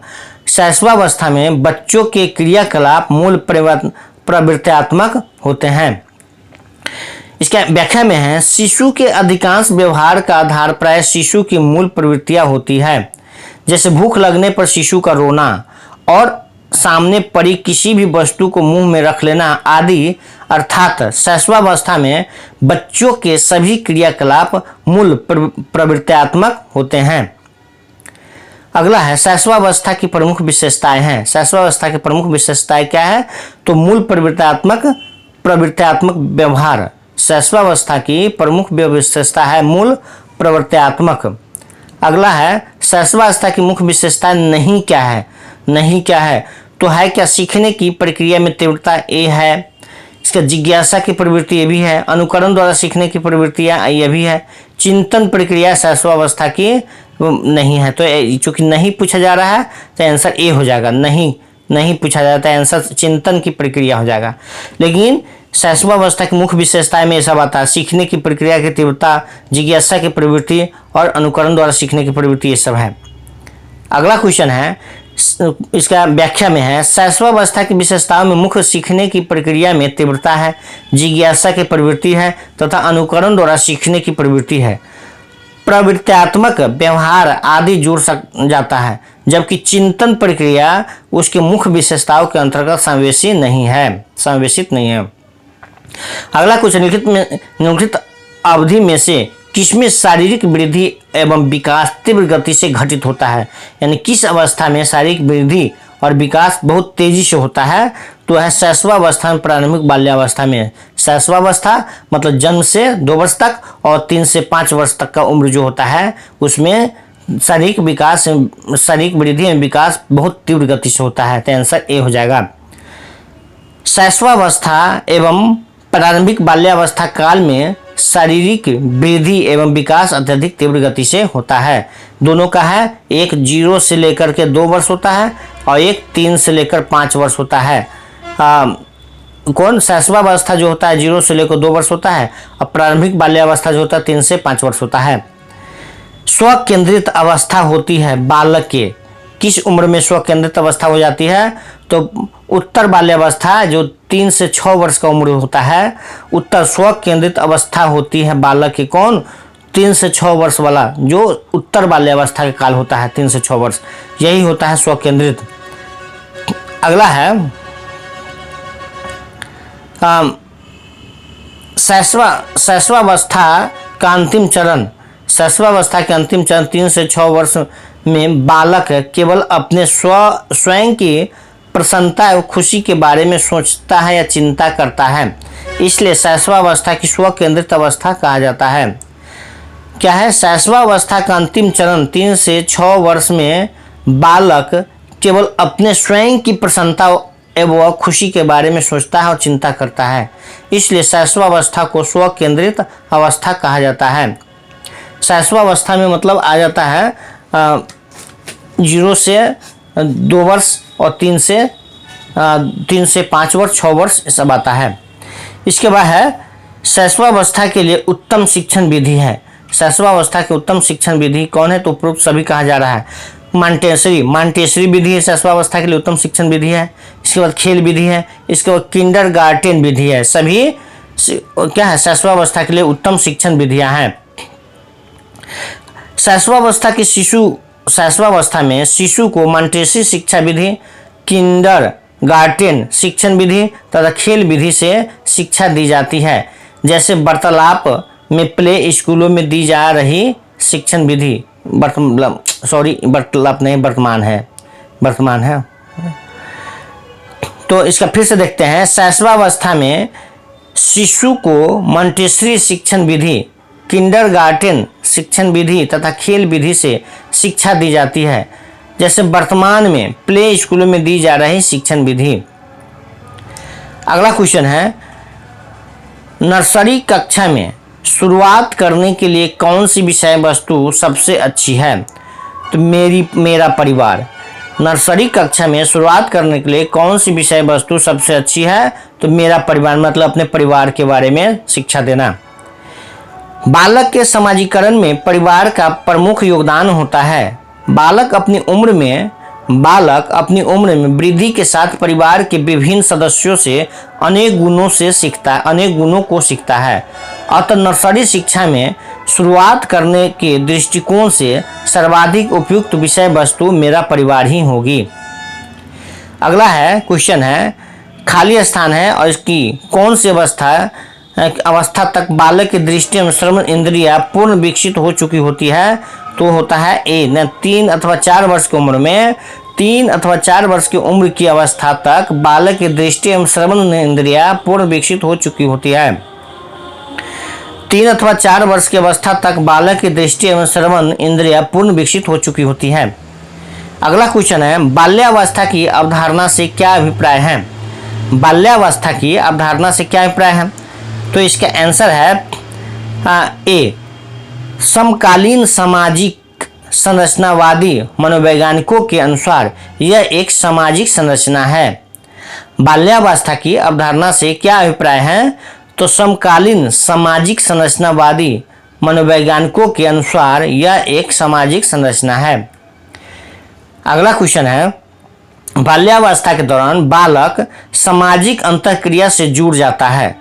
शैशवावस्था में बच्चों के क्रियाकलाप मूल प्रवृत्त्यात्मक होते हैं। इसका व्याख्या में है, शिशु के अधिकांश व्यवहार का आधार प्राय शिशु की मूल प्रवृत्तियां होती है, जैसे भूख लगने पर शिशु का रोना और सामने पड़ी किसी भी वस्तु को मुंह में रख लेना आदि। अर्थात शैशवावस्था में बच्चों के सभी क्रियाकलाप मूल प्रवृत्त्यात्मक होते हैं। अगला है, शैशवावस्था की प्रमुख विशेषताएं हैं। शैशवावस्था की प्रमुख विशेषताएं क्या है? तो मूल प्रवृत्त्यात्मक व्यवहार। शैशवावस्था की प्रमुख विशेषता है मूल प्रवृत्त्यात्मक। अगला है, शैशवावस्था की मुख्य विशेषता नहीं क्या है? नहीं क्या है तो है क्या? सीखने की प्रक्रिया में तीव्रता ये है। इसका जिज्ञासा की प्रवृत्ति ये भी है। अनुकरण द्वारा सीखने की प्रवृत्तियाँ ये भी है। चिंतन प्रक्रिया शैशवावस्था की नहीं है, तो चूंकि नहीं पूछा जा रहा है तो आंसर ए हो जाएगा। नहीं पूछा जाता है, आंसर चिंतन की प्रक्रिया हो जाएगा। लेकिन शैशवावस्था की मुख्य विशेषताएं में ऐसा बात है, सीखने की प्रक्रिया की तीव्रता, जिज्ञासा की प्रवृत्ति और अनुकरण द्वारा सीखने की प्रवृत्ति, ये सब है। अगला क्वेश्चन है, इसका व्याख्या में है, शैशवावस्था की विशेषताओं में मुख्य सीखने की प्रक्रिया में तीव्रता है, जिज्ञासा की प्रवृत्ति है तथा अनुकरण द्वारा सीखने की प्रवृत्ति है। प्रवृत्त्यात्मक व्यवहार आदि जुड़ जाता है, जबकि चिंतन प्रक्रिया उसके मुख्य विशेषताओं के अंतर्गत समावेशित नहीं है। अगला कुछ निम्नलिखित अवधि में से किसमें शारीरिक वृद्धि एवं विकास तीव्र गति से घटित होता है? यानी किस अवस्था में शारीरिक वृद्धि और विकास बहुत तेजी से होता है? तो है शैशवावस्था में, प्रारंभिक बाल्यावस्था में। शैशवावस्था मतलब जन्म से 2 वर्ष तक और 3 से 5 वर्ष तक का उम्र जो होता है उसमें शारीरिक विकास, शारीरिक वृद्धि एवं विकास बहुत तीव्र गति से होता है, तो आंसर ए हो जाएगा। शैशवावस्था एवं प्रारंभिक बाल्यावस्था काल में शारीरिक वृद्धि एवं विकास अत्यधिक तीव्र गति से होता है। दोनों का है, एक 0 से लेकर के 2 वर्ष होता है और एक 3 से लेकर 5 वर्ष होता है। कौन? शैशवावस्था जो होता है 0 से लेकर 2 वर्ष होता है और प्रारंभिक बाल्यावस्था जो होता है 3 से 5 वर्ष होता है। स्व केंद्रित अवस्था होती है बालक के, किस उम्र में स्व केंद्रित अवस्था हो जाती है? तो उत्तर बाल्यावस्था जो 3 से 6 वर्ष का उम्र होता है, उत्तर स्व केंद्रित अवस्था होती है बालक की। कौन? 3 से 6 वर्ष वाला जो उत्तर बाल्यावस्था का काल होता है, 3 से 6 वर्ष, यही होता है स्व केंद्रित। अगला है शैशवावस्था का अंतिम चरण। शैशवावस्था के अंतिम चरण 3 से 6 वर्ष में बालक केवल अपने स्वयं की प्रसन्नता एवं खुशी के बारे में सोचता है या चिंता करता है, इसलिए शैशवावस्था की स्व केंद्रित अवस्था कहा जाता है। क्या है? शैशवावस्था का अंतिम चरण 3 से 6 वर्ष में बालक केवल अपने स्वयं की प्रसन्नता एवं खुशी के बारे में सोचता है और चिंता करता है, इसलिए शैशवावस्था को स्व केंद्रित अवस्था कहा जाता है। शैशवावस्था में मतलब आ जाता है 0 से 2 वर्ष और 3 से 5 वर्ष, 6 वर्ष सब आता है। इसके बाद है शैशवावस्था के लिए उत्तम शिक्षण विधि है। शैशवावस्था के उत्तम शिक्षण विधि कौन है? तो उपरोक्त सभी कहा जा रहा है। मांटेसरी विधि है, शैशवावस्था के लिए उत्तम शिक्षण विधि है। इसके बाद खेल विधि है, इसके बाद किंडरगार्टन विधि है। सभी क्या है? शैशवावस्था के लिए उत्तम शिक्षण विधियां हैं। शैशवावस्था में शिशु को मांटेसरी शिक्षा विधि, किंडरगार्टन शिक्षण विधि तथा खेल विधि से शिक्षा दी जाती है। जैसे वार्तालाप में प्ले स्कूलों में दी जा रही शिक्षण विधि, वार्तालाप नहीं, वर्तमान है। तो इसका फिर से देखते हैं। शैशवावस्था में शिशु को मांटेसरी शिक्षण विधि, किंडरगार्टन शिक्षण विधि तथा खेल विधि से शिक्षा दी जाती है, जैसे वर्तमान में प्ले स्कूलों में दी जा रही शिक्षण विधि। अगला क्वेश्चन है, नर्सरी कक्षा में शुरुआत करने के लिए कौन सी विषय वस्तु सबसे अच्छी है? तो मेरा परिवार। नर्सरी कक्षा में शुरुआत करने के लिए कौन सी विषय वस्तु सबसे अच्छी है? तो मेरा परिवार, मतलब अपने परिवार के बारे में शिक्षा देना। बालक के समाजीकरण में परिवार का प्रमुख योगदान होता है। बालक अपनी उम्र में वृद्धि के साथ परिवार के विभिन्न सदस्यों से अनेक गुणों को सीखता है। अतः नर्सरी शिक्षा में शुरुआत करने के दृष्टिकोण से सर्वाधिक उपयुक्त विषय वस्तु मेरा परिवार ही होगी। अगला है क्वेश्चन है, खाली स्थान है और इसकी कौन सी अवस्था तक बालक की दृष्टि एवं श्रवण इंद्रिया पूर्ण विकसित हो चुकी होती है? तो होता है ए, 3 अथवा 4 वर्ष की उम्र में। 3 अथवा 4 वर्ष की उम्र की अवस्था तक बालक की दृष्टि एवं श्रवण इंद्रिया पूर्ण विकसित हो चुकी होती है। 3 अथवा 4 वर्ष की अवस्था तक बालक की दृष्टि एवं श्रवण इंद्रिया पूर्ण विकसित हो चुकी होती है। अगला क्वेश्चन है, बाल्यावस्था की अवधारणा से क्या अभिप्राय है? बाल्यावस्था की अवधारणा से क्या अभिप्राय है? तो इसका आंसर है ए, समकालीन सामाजिक संरचनावादी मनोवैज्ञानिकों के अनुसार यह एक सामाजिक संरचना है। बाल्यावस्था की अवधारणा से क्या अभिप्राय है? तो समकालीन सामाजिक संरचनावादी मनोवैज्ञानिकों के अनुसार यह एक सामाजिक संरचना है। अगला क्वेश्चन है, बाल्यावस्था के दौरान बालक सामाजिक अंतःक्रिया से जुड़ जाता है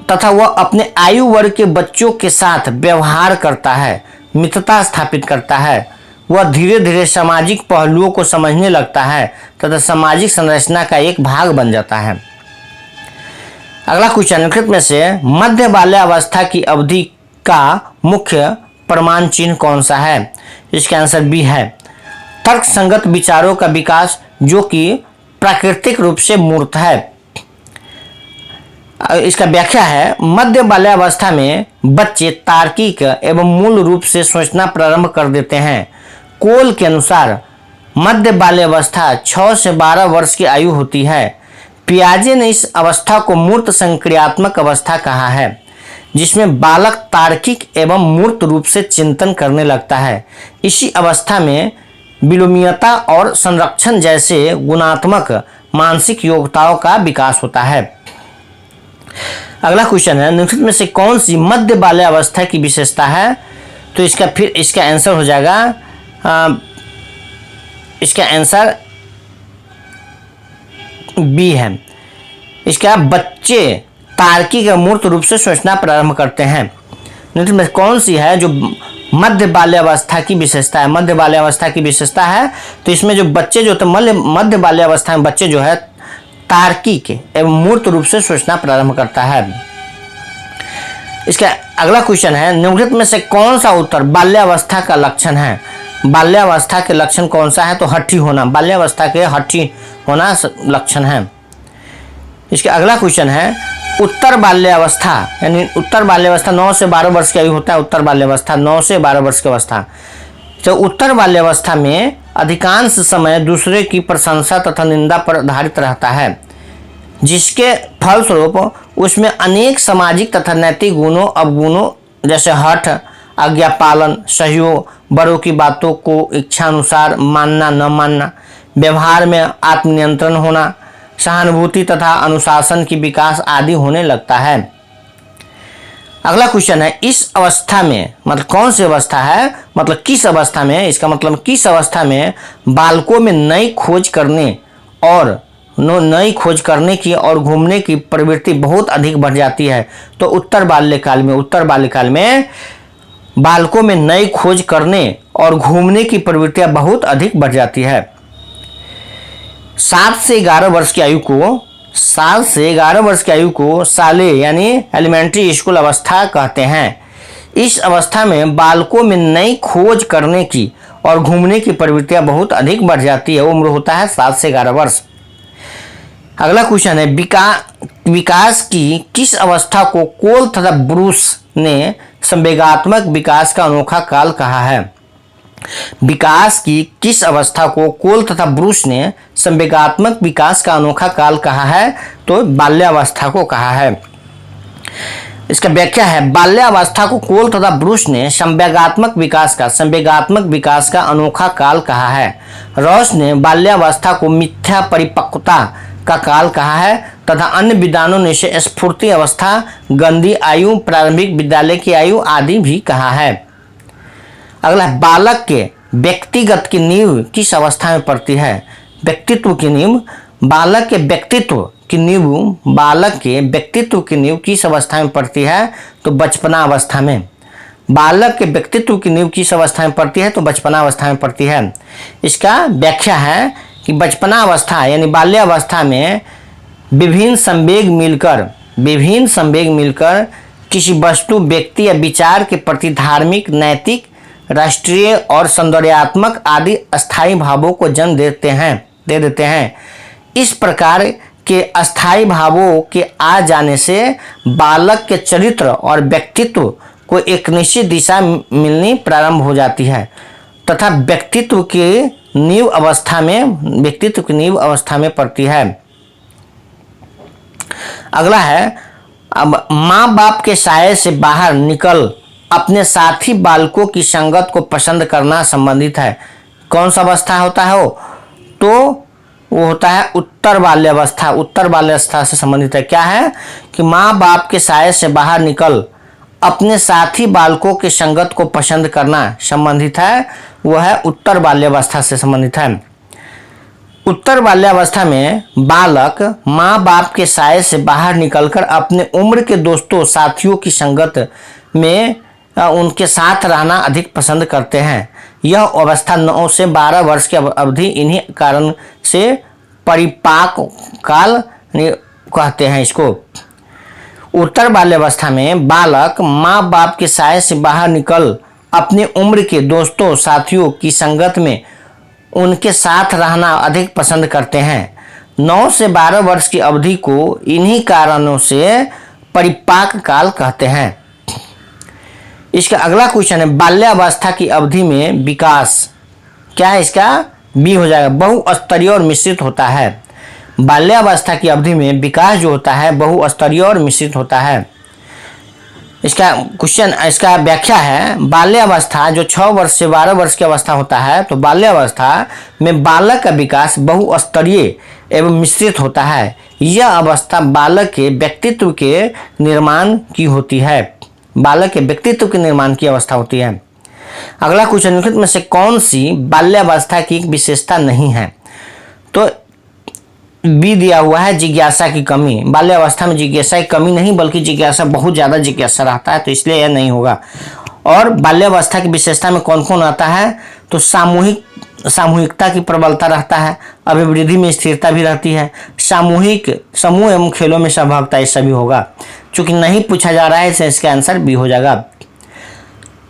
तथा वह अपने आयु वर्ग के बच्चों के साथ व्यवहार करता है, मित्रता स्थापित करता है। वह धीरे धीरे सामाजिक पहलुओं को समझने लगता है तथा सामाजिक संरचना का एक भाग बन जाता है। अगला क्वेश्चन, निम्नलिखित में से मध्य बाल्यावस्था की अवधि का मुख्य प्रमाण चिन्ह कौन सा है? इसका आंसर बी है, तर्क संगत विचारों का विकास जो कि प्राकृतिक रूप से मूर्त है। इसका व्याख्या है, मध्य बाल्यावस्था में बच्चे तार्किक एवं मूल रूप से सोचना प्रारंभ कर देते हैं। कोल के अनुसार मध्य बाल्यावस्था 6 से 12 वर्ष की आयु होती है। पियाजे ने इस अवस्था को मूर्त संक्रियात्मक अवस्था कहा है, जिसमें बालक तार्किक एवं मूर्त रूप से चिंतन करने लगता है। इसी अवस्था में विलोमीयता और संरक्षण जैसे गुणात्मक मानसिक योग्यताओं का विकास होता है। अगला क्वेश्चन है, निम्नलिखित में से कौन सी मध्य बाल्यावस्था की विशेषता है? तो इसका आंसर हो जाएगा इसका आंसर बी है। इसका बच्चे तार्किक और मूर्त रूप से सोचना प्रारंभ करते हैं। निम्नलिखित में कौन सी है जो मध्य बाल्यावस्था की विशेषता है? मध्य बाल्यावस्था की विशेषता है तो इसमें जो बच्चे जो मध्य बाल्यावस्था में बच्चे जो है तार्किक एवं मूर्त रूप से सोचना प्रारंभ करता है। इसका अगला क्वेश्चन है, निम्नलिखित में से कौन सा उत्तर बाल्यावस्था का लक्षण है? बाल्यावस्था के लक्षण कौन सा है? तो हठी होना, बाल्यावस्था के हठी होना लक्षण है। इसके अगला क्वेश्चन है उत्तर बाल्यावस्था, यानी उत्तर बाल्यावस्था 9 से 12 वर्ष की आयु होता है। उत्तर बाल्यावस्था 9 से 12 वर्ष की अवस्था। तो उत्तर बाल्यावस्था में अधिकांश समय दूसरे की प्रशंसा तथा निंदा पर आधारित रहता है, जिसके फलस्वरूप उसमें अनेक सामाजिक तथा नैतिक गुणों अवगुणों जैसे हठ, आज्ञा पालन, सहयोग, बड़ों की बातों को इच्छानुसार मानना न मानना, व्यवहार में आत्मनियंत्रण होना, सहानुभूति तथा अनुशासन की विकास आदि होने लगता है। अगला क्वेश्चन है इस अवस्था में, मतलब कौन सी अवस्था है, मतलब किस अवस्था में, इसका मतलब किस अवस्था में बालकों में नई खोज करने की और घूमने की प्रवृत्ति बहुत अधिक बढ़ जाती है? तो उत्तर बाल्यकाल में बालकों में नई खोज करने और घूमने की प्रवृत्तियां बहुत अधिक बढ़ जाती है। 7 से 11 वर्ष की आयु को शालेय यानी एलिमेंट्री स्कूल अवस्था कहते हैं। इस अवस्था में बालकों में नई खोज करने की और घूमने की प्रवृत्तियां बहुत अधिक बढ़ जाती है। उम्र होता है 7 से 11 वर्ष। अगला क्वेश्चन है विकास की किस अवस्था को कोल तथा ब्रूस ने संवेगात्मक विकास का अनोखा काल कहा है? विकास की किस अवस्था को कोल तथा ब्रूस ने संवेगात्मक विकास का अनोखा काल कहा है? तो बाल्यावस्था को कहा है। इसका व्याख्या है बाल्यावस्था को कोल तथा ब्रूस ने संवेगात्मक विकास का अनोखा काल कहा है। रॉस ने बाल्यावस्था को मिथ्या परिपक्वता का काल कहा है तथा अन्य विद्वानों ने इसे स्फूर्ति अवस्था, गंदी आयु, प्रारंभिक विद्यालय की आयु आदि भी कहा है। अगला बालक के व्यक्तिगत की नींव किस अवस्था में पड़ती है? व्यक्तित्व की नींव, बालक के व्यक्तित्व की नींव किस अवस्था में पड़ती है? तो बचपना अवस्था में। बालक के व्यक्तित्व की नींव किस अवस्था में पड़ती है? तो बचपना अवस्था में पड़ती है। इसका व्याख्या है कि बचपना अवस्था यानी बाल्यावस्था में विभिन्न संवेग मिलकर किसी वस्तु, व्यक्ति या विचार के प्रति धार्मिक, नैतिक, राष्ट्रीय और सौंदर्यात्मक आदि अस्थायी भावों को जन्म दे देते हैं। इस प्रकार के अस्थायी भावों के आ जाने से बालक के चरित्र और व्यक्तित्व को एक निश्चित दिशा मिलनी प्रारंभ हो जाती है तथा व्यक्तित्व की नींव अवस्था में पड़ती है। अगला है अब माँ बाप के साये से बाहर निकल अपने साथी बालकों की संगत को पसंद करना संबंधित है। कौन सा अवस्था होता है तो वो होता है उत्तर बाल्यावस्था से संबंधित है। क्या है कि माँ बाप के साये से बाहर निकल अपने साथी बालकों के संगत को पसंद करना संबंधित है, वह है उत्तर बाल्यावस्था से संबंधित है। उत्तर बाल्यावस्था में बालक माँ बाप के साये से बाहर निकलकर अपने उम्र के दोस्तों, साथियों की संगत में उनके साथ रहना अधिक पसंद करते हैं। यह अवस्था 9 से 12 वर्ष की अवधि इन्हीं कारण से परिपाक काल कहते हैं इसको। उत्तर बाल्यावस्था में बालक माँ बाप के साये से बाहर निकल अपने उम्र के दोस्तों, साथियों की संगत में उनके साथ रहना अधिक पसंद करते हैं। 9 से 12 वर्ष की अवधि को इन्हीं कारणों से परिपाक काल कहते हैं। इसका अगला क्वेश्चन है बाल्यावस्था की अवधि में विकास, क्या है इसका? बी हो जाएगा, बहुस्तरीय और मिश्रित होता है। बाल्यावस्था की अवधि में विकास जो होता है बहुस्तरीय और मिश्रित होता है। इसका व्याख्या है बाल्यावस्था जो 6 वर्ष से 12 वर्ष की अवस्था होता है, तो बाल्यावस्था में बालक का विकास बहुस्तरीय एवं मिश्रित होता है। यह अवस्था बालक के व्यक्तित्व के निर्माण की होती है, अवस्था होती है। अगला क्वेश्चन निम्नलिखित में से कौन सी बाल्यावस्था की एक विशेषता नहीं है? तो बी दिया हुआ है जिज्ञासा की कमी। बाल्यावस्था में जिज्ञासा की कमी नहीं बल्कि जिज्ञासा, बहुत ज़्यादा जिज्ञासा रहता है, तो इसलिए यह नहीं होगा। और बाल्यावस्था की विशेषता में कौन कौन आता है? तो सामूहिकता की प्रबलता रहता है, अभिवृद्धि में स्थिरता भी रहती है, समूह एवं खेलों में सहभागिता, ये सभी होगा। चूंकि नहीं पूछा जा रहा है इसलिए इसका आंसर बी हो जाएगा।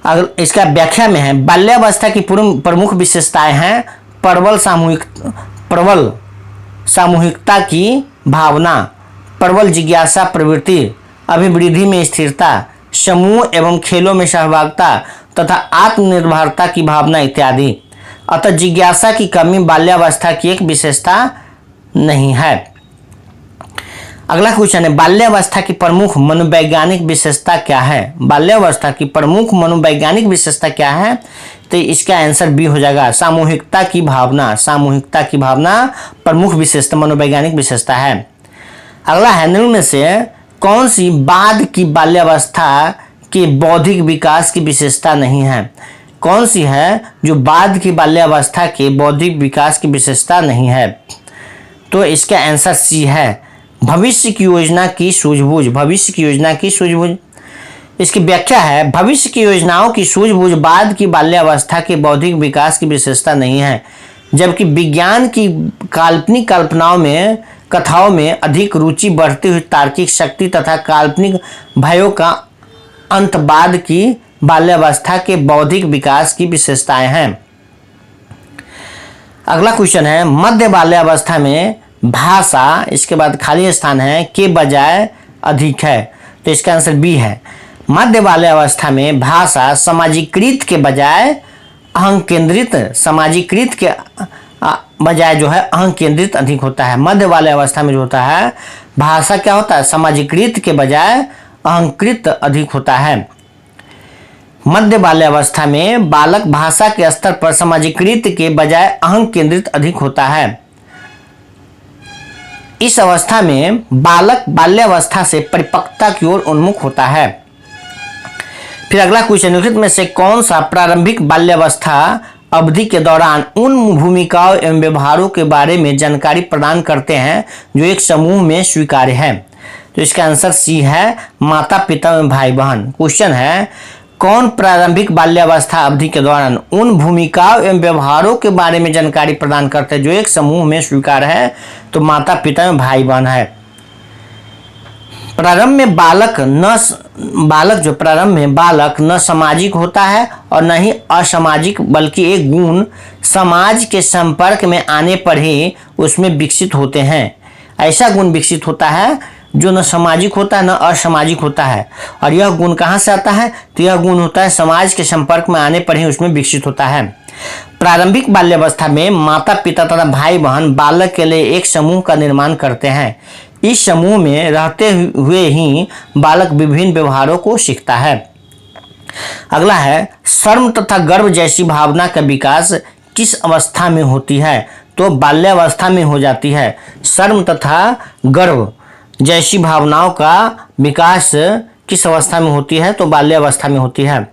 अगर इसका व्याख्या में है, बाल्यावस्था की प्रमुख विशेषताएं हैं प्रबल सामूहिकता की भावना, प्रबल जिज्ञासा प्रवृत्ति, अभिवृद्धि में स्थिरता, समूह एवं खेलों में सहभागिता तथा आत्मनिर्भरता की भावना इत्यादि। अतः जिज्ञासा की कमी बाल्यावस्था की एक विशेषता नहीं है। अगला क्वेश्चन है, बाल्यावस्था की प्रमुख मनोवैज्ञानिक विशेषता क्या है? बाल्यावस्था की प्रमुख मनोवैज्ञानिक विशेषता क्या है? तो इसका आंसर बी हो जाएगा, सामूहिकता की भावना। सामूहिकता की भावना प्रमुख विशेषता मनोवैज्ञानिक विशेषता है। अगला है, निम्न में से कौन सी बाद की बाल्यावस्था के बौद्धिक विकास की विशेषता नहीं है? कौन सी है जो बाद की बाल्यावस्था के बौद्धिक विकास की विशेषता नहीं है? तो इसका आंसर सी है, भविष्य की योजना की सूझबूझ। भविष्य की योजना की सूझबूझ। इसकी व्याख्या है, भविष्य की योजनाओं की सूझबूझ बाद की बाल्यावस्था के बौद्धिक विकास की विशेषता नहीं है, जबकि विज्ञान की काल्पनिक कथाओं में अधिक रुचि बढ़ती हुई तार्किक शक्ति तथा काल्पनिक भयों का अंत बाद की बाल्यावस्था के बौद्धिक विकास की विशेषताएं हैं। अगला क्वेश्चन है, मध्य बाल्यावस्था में भाषा, इसके बाद खाली स्थान है, के बजाय अधिक है। तो इसका आंसर बी है, मध्य बाल्यावस्था में भाषा सामाजिकृत के बजाय अहं केंद्रित, सामाजिकृत के बजाय जो है अहं केंद्रित अधिक होता है। मध्य बाल्यावस्था में जो होता है भाषा क्या होता है, सामाजिकृत के बजाय अहंकृत अधिक होता है। मध्य बाल्यावस्था में बालक भाषा के स्तर पर सामाजिकृत के बजाय अहं केंद्रित अधिक होता है। इस अवस्था में बालक बाल्यावस्था से परिपक्वता की ओर उन्मुख होता है। फिर अगला क्वेश्चन, निम्नलिखित में से कौन सा प्रारंभिक बाल्यावस्था अवधि के दौरान उन भूमिकाओं एवं व्यवहारों के बारे में जानकारी प्रदान करते हैं जो एक समूह में स्वीकार्य है? तो इसका आंसर सी है, माता पिता एवं भाई बहन। क्वेश्चन है, कौन प्रारंभिक बाल्यावस्था अवधि के दौरान उन भूमिकाओं एवं व्यवहारों के बारे में जानकारी प्रदान करते हैं जो एक समूह में स्वीकार है? तो माता पिता एवं भाई बहन है। प्रारंभ में बालक न सामाजिक होता है और न ही असामाजिक, बल्कि एक गुण समाज के संपर्क में आने पर ही उसमें विकसित होते हैं। ऐसा गुण विकसित होता है जो न सामाजिक होता है न असामाजिक होता है। और यह गुण कहाँ से आता है? तो यह गुण होता है समाज के संपर्क में आने पर ही उसमें विकसित होता है। प्रारंभिक बाल्यावस्था में माता पिता तथा भाई बहन बालक के लिए एक समूह का निर्माण करते हैं। इस समूह में रहते हुए ही बालक विभिन्न व्यवहारों को सीखता है। अगला है, शर्म तथा गर्व जैसी भावना का विकास किस अवस्था में होती है? तो बाल्यावस्था में हो जाती है। शर्म तथा गर्व जैसी भावनाओं का विकास किस अवस्था में होती है? तो बाल्यावस्था में होती है।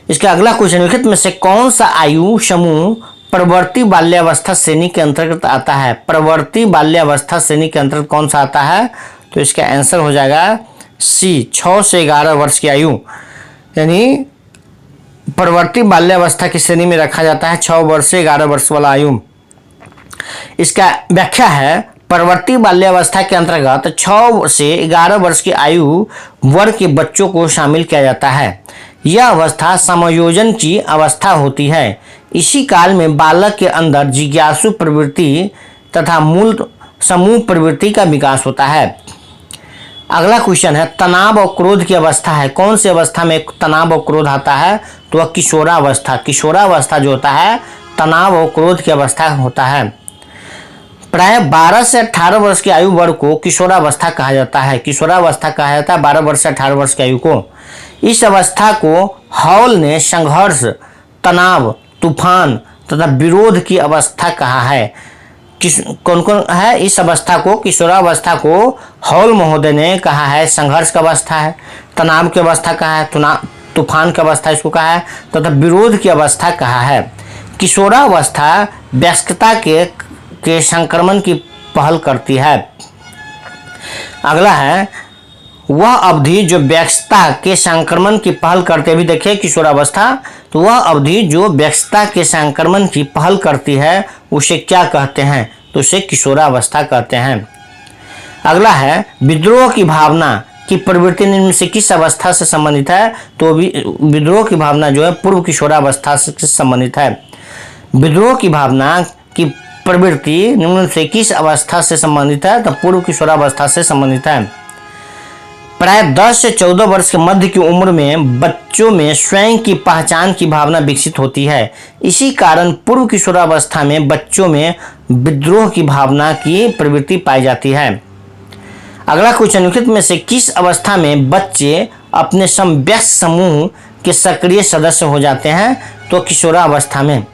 इसका अगला क्वेश्चन, निम्नलिखित में से कौन सा आयु समूह प्रवर्ती बाल्यावस्था श्रेणी के अंतर्गत आता है? प्रवर्ती बाल्यावस्था श्रेणी के अंतर्गत कौन सा आता है? तो इसका आंसर हो जाएगा सी, 6 से 11 वर्ष की आयु, यानी प्रवर्ती बाल्यावस्था की श्रेणी में रखा जाता है 6 वर्ष से 11 वर्ष वाला आयु। इसका व्याख्या है, प्रवर्ती बाल्यावस्था के अंतर्गत 6 से 11 वर्ष की आयु वर्ग के बच्चों को शामिल किया जाता है। यह अवस्था समायोजन की अवस्था होती है। इसी काल में बालक के अंदर जिज्ञासु प्रवृत्ति तथा मूल समूह प्रवृत्ति का विकास होता है। अगला क्वेश्चन है, तनाव और क्रोध की अवस्था है। कौन सी अवस्था में तनाव और क्रोध आता है? तो वह किशोरावस्था। किशोरावस्था जो होता है तनाव और क्रोध की अवस्था होता है। प्राय 12 से 18 वर्ष की आयु वर्ग को किशोरावस्था कहा जाता है। किशोरावस्था कहा जाता है 12 वर्ष से 18 वर्ष की आयु को। इस अवस्था को हॉल ने संघर्ष, तनाव, तूफान तथा विरोध की अवस्था कहा है। कौन कौन है इस अवस्था को? किशोरावस्था को हॉल महोदय ने कहा है संघर्ष की अवस्था है, तनाव की अवस्था कहा है, तूफान की अवस्था इसको कहा है तथा विरोध की अवस्था कहा है। किशोरावस्था वयस्कता के संक्रमण की पहल करती है। अगला है, वह अवधि जो वयस्कता के संक्रमण की पहल करते, भी देखिए किशोरावस्था, तो वह अवधि जो वयस्कता के संक्रमण की पहल करती है उसे क्या कहते हैं? तो उसे किशोरावस्था कहते हैं। अगला है, विद्रोह की भावना कि प्रवृत्ति निम्न से किस अवस्था से संबंधित है, तो विद्रोह की भावना जो है पूर्व किशोरावस्था से संबंधित है। विद्रोह की भावना की प्रवृत्ति निम्न से किस अवस्था से संबंधित है, तो पूर्व किशोरावस्था से संबंधित है। प्राय 10 से 14 वर्ष के मध्य की उम्र में बच्चों में स्वयं की पहचान की भावना विकसित होती है। इसी कारण पूर्व किशोरावस्था में बच्चों में विद्रोह की भावना की प्रवृत्ति पाई जाती है। अगला क्वेश्चन, निम्नलिखित में से किस अवस्था में बच्चे अपने समवयस्क समूह के सक्रिय सदस्य हो जाते हैं, तो किशोरावस्था में।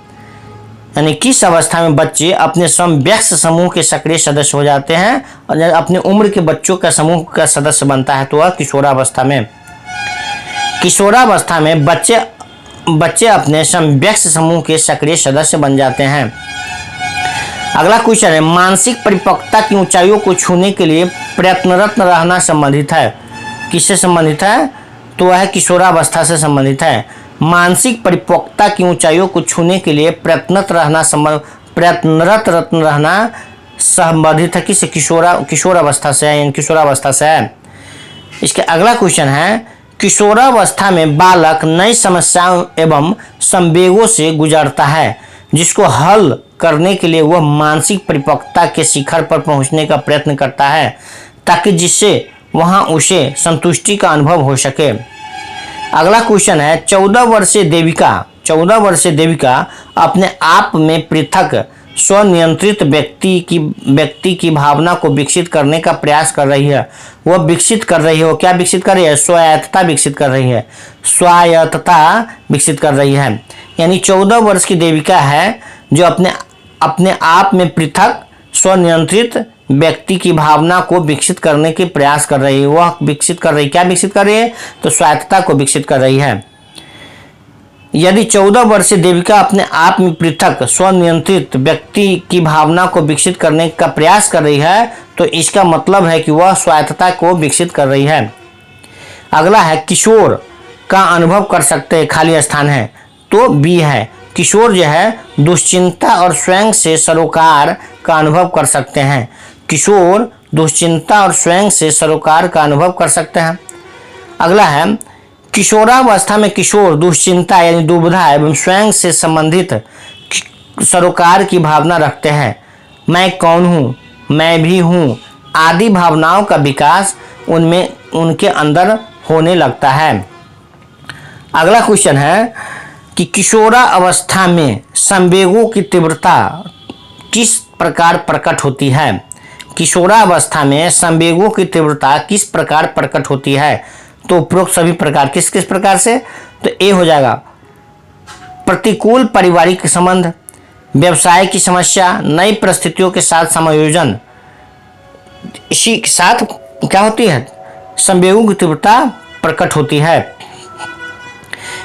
यानी किस अवस्था में बच्चे अपने समवयस्क समूह के सक्रिय सदस्य हो जाते हैं और अपने उम्र के बच्चों का समूह का सदस्य बनता है, तो वह किशोरावस्था में। किशोरावस्था में बच्चे अपने समवयस्क समूह के सक्रिय सदस्य बन जाते हैं। अगला क्वेश्चन है, मानसिक परिपक्वता की ऊंचाइयों को छूने के लिए प्रयत्नरत रहना संबंधित है। किससे संबंधित है, तो वह किशोरावस्था से संबंधित है। मानसिक परिपक्वता की ऊंचाइयों को छूने के लिए प्रयत्नरत रहना संबंधित है किससे, किशोरावस्था से है, किशोरावस्था से है। इसके अगला क्वेश्चन है, किशोरावस्था में बालक नई समस्याओं एवं संवेगों से गुजरता है, जिसको हल करने के लिए वह मानसिक परिपक्वता के शिखर पर पहुंचने का प्रयत्न करता है, ताकि जिससे वहां उसे संतुष्टि का अनुभव हो सके। अगला क्वेश्चन है, 14 वर्षीय देविका अपने आप में पृथक स्वनियंत्रित व्यक्ति की भावना को विकसित करने का प्रयास कर रही है। वो क्या विकसित कर रही है, स्वायत्तता विकसित कर रही है। यानी 14 वर्ष की देविका है जो अपने आप में पृथक स्वनियंत्रित व्यक्ति की भावना को विकसित करने के प्रयास कर रही है। वह क्या विकसित कर रही है, तो स्वायत्तता को विकसित कर रही है। यदि 14 वर्षीय देविका अपने आप में पृथक स्वनियंत्रित व्यक्ति की भावना को विकसित करने का प्रयास कर रही है, तो इसका मतलब है कि वह स्वायत्तता को विकसित कर रही है। अगला है, किशोर का अनुभव कर सकते हैं, खाली स्थान है, तो बी है। किशोर जो है दुश्चिंता और स्वयं से सरोकार का अनुभव कर सकते हैं। किशोर दुश्चिंता और स्वयं से सरोकार का अनुभव कर सकते हैं। अगला है, किशोरावस्था में किशोर दुश्चिंता यानी दुविधा एवं स्वयं से संबंधित सरोकार की भावना रखते हैं। मैं कौन हूँ, मैं भी हूँ आदि भावनाओं का विकास उनके अंदर होने लगता है। अगला क्वेश्चन है कि किशोरावस्था में संवेगों की तीव्रता किस प्रकार प्रकट होती है। किशोरावस्था में संवेगों की तीव्रता किस प्रकार प्रकट होती है, तो उपरोक्त सभी प्रकार किस प्रकार से, तो ए हो जाएगा, प्रतिकूल पारिवारिक संबंध, व्यवसाय की समस्या, नई परिस्थितियों के साथ समायोजन, इसी के साथ क्या होती है, संवेगों की तीव्रता प्रकट होती है।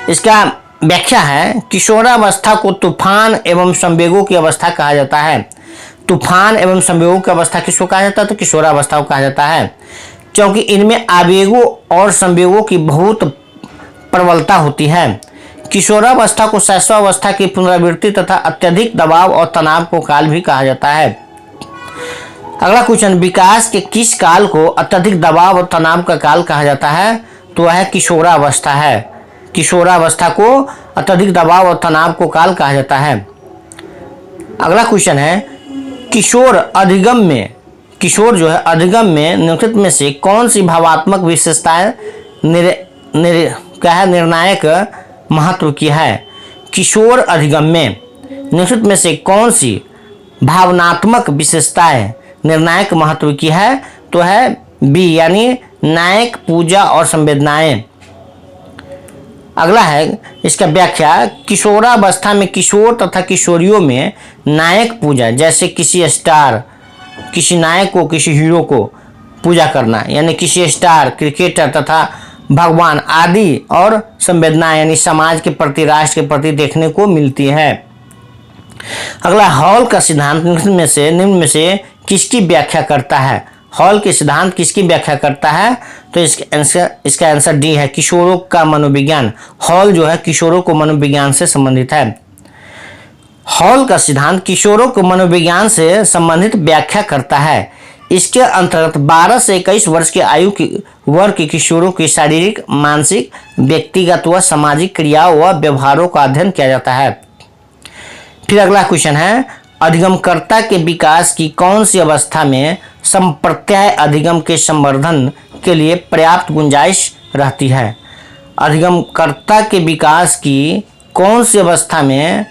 इसका व्याख्या है, किशोरावस्था को तूफान एवं संवेगों की अवस्था कहा जाता है। तूफान एवं संवेगों की अवस्था किसको कहा जाता है, तो किशोरावस्था को कहा जाता है, क्योंकि इनमें आवेगों और संवेगों की बहुत प्रबलता होती है। किशोरावस्था को शैशवावस्था की पुनरावृत्ति तथा अत्यधिक दबाव और तनाव को काल भी कहा जाता है। अगला क्वेश्चन, विकास के किस काल को अत्यधिक दबाव और तनाव का काल कहा जाता है, तो वह किशोरावस्था है। किशोरावस्था को अत्यधिक दबाव और तनाव को काल कहा जाता है। अगला क्वेश्चन है, किशोर जो है अधिगम में निम्नलिखित में से कौन सी भावात्मक विशेषताएं निर्णायक महत्व की है। किशोर अधिगम में निम्नलिखित में से कौन सी भावनात्मक विशेषताएं निर्णायक महत्व की है, तो है बी यानी नायक, पूजा और संवेदनाएं। अगला है, इसका व्याख्या, किशोरावस्था में किशोर तथा किशोरियों में नायक पूजा, जैसे किसी नायक को, किसी हीरो को पूजा करना, यानी किसी स्टार, क्रिकेटर तथा भगवान आदि, और संवेदना यानी समाज के प्रति, राष्ट्र के प्रति देखने को मिलती है। अगला, हॉल का सिद्धांत निम्न में से किसकी व्याख्या करता है। हॉल के सिद्धांत किसकी व्याख्या करता है, तो इसका आंसर डी है, किशोरों का मनोविज्ञान। हॉल जो है किशोरों को मनोविज्ञान से संबंधित है। हॉल का सिद्धांत किशोरों को मनोविज्ञान से संबंधित व्याख्या करता है। इसके अंतर्गत 12 से 21 वर्ष के आयु की वर्ग के किशोरों की शारीरिक, मानसिक, व्यक्तिगत व सामाजिक क्रियाओं व व्यवहारों का अध्ययन किया जाता है। फिर अगला क्वेश्चन है, अधिगमकर्ता के विकास की कौन सी अवस्था में संप्रत्यय अधिगम के संवर्धन के लिए पर्याप्त गुंजाइश रहती है? अधिगमकर्ता के विकास की कौन सी अवस्था में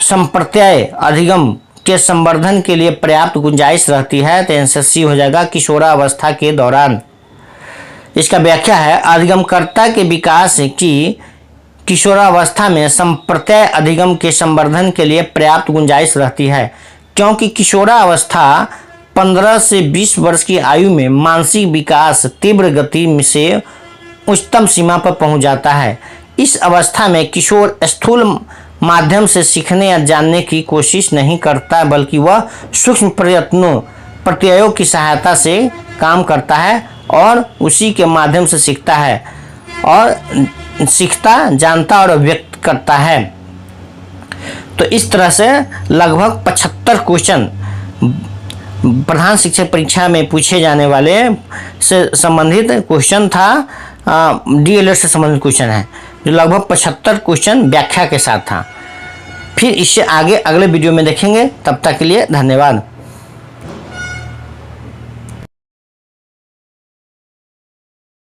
संप्रत्यय अधिगम के संवर्धन के लिए पर्याप्त गुंजाइश रहती है? तो आंसर सी हो जाएगा, किशोरावस्था के दौरान। इसका व्याख्या है, अधिगमकर्ता के विकास की किशोरावस्था में संप्रत्यय अधिगम के संवर्धन के लिए पर्याप्त गुंजाइश रहती है, क्योंकि किशोरावस्था 15 से 20 वर्ष की आयु में मानसिक विकास तीव्र गति से उच्चतम सीमा पर पहुंच जाता है। इस अवस्था में किशोर स्थूल माध्यम से सीखने या जानने की कोशिश नहीं करता, बल्कि वह सूक्ष्म प्रत्ययों की सहायता से काम करता है और उसी के माध्यम से सीखता है और सीखता, जानता और व्यक्त करता है। तो इस तरह से लगभग 75 क्वेश्चन प्रधान शिक्षक परीक्षा में पूछे जाने वाले से संबंधित क्वेश्चन था। डीएलएड से संबंधित क्वेश्चन है, जो लगभग 75 क्वेश्चन व्याख्या के साथ था। फिर इससे आगे अगले वीडियो में देखेंगे। तब तक के लिए धन्यवाद।